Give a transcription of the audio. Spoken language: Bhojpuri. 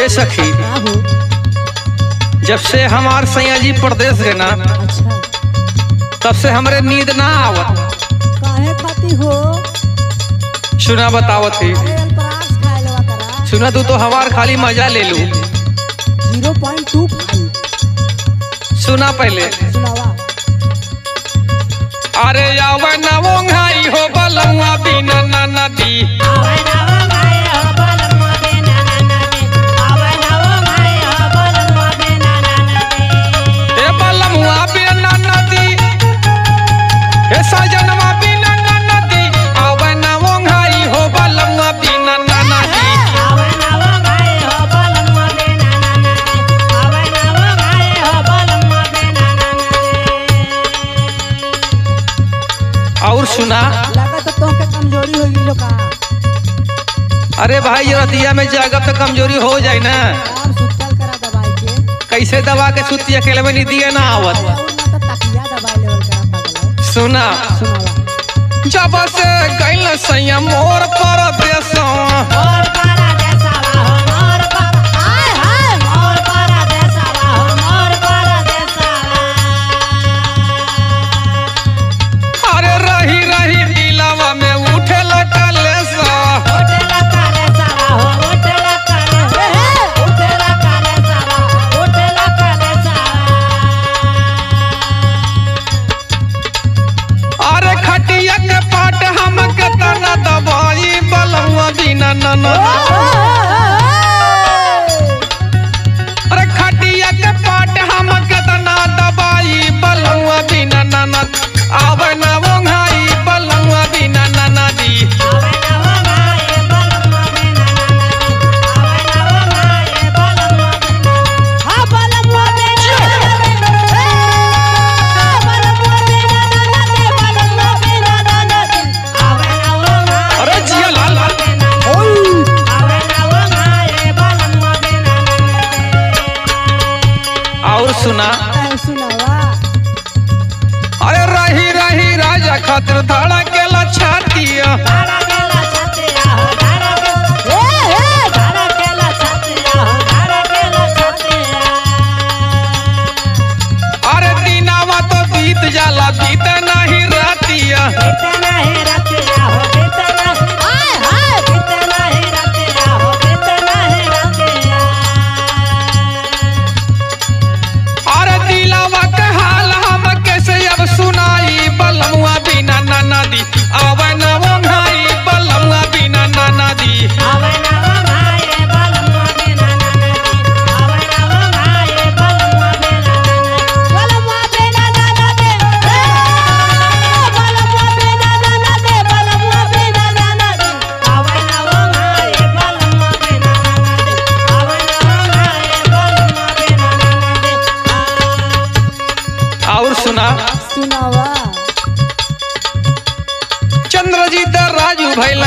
ए सखी, जब से हमार सैया जी प्रदेश गए ना, अच्छा तब से हमरे नींद ना आवत। काहे खाती हो? सुना बतावत थी। अरे अल्पराज खाए लेवा करा। सुना तू तो हमार खाली मजा ले लू। 0.25 सुना पहले। सुनावा। अरे आवे ना वोंघाई हो बलमुआ बिना ना नदी, ए बलमुआ बिना नदी, ए सजनवा बिना ना नदी, आवे ना वोंघाई हो बलमुआ बिना ना नदी। और सुना, लगा तो तोहके कमजोरी हो गई का। अरे भाई रतिया में जागब तो कमजोरी हो जाए ना। और सुतल करा दवाई के। कैसे दबा के सुती अकेले में नींद ना आवत। और ना तो तकिया दवाई लेवल करा पागल। सुना, सुनावा। जब से गइल सैया मोर परदेसवा, अरे रही रही दिलावा में उठे लटलेसा, अरे खटिया के पाट हम के तना दबाई बलमुआ बिना ननद, अरे खटिया के पाट हम के तना दबाई बलमुआ बिना ननद, आवे ना वोंघाई बलमुआ बिना ननदी। अरे जिया लाल लाल। और सुना, सुनावा। अरे रही रही राजा खातिर धड़केला छातिया, अरे दिनावा तो बीत जाला बीत नहीं रातिया, अरे दिलावा के हाल हम कैसे अब सुनाई बलमुआ बिना ननदी, आवे ना वोंघाई बलमुआ बिना ननदी। और सुना, सुनावा। चंद्रजीत राजू भैल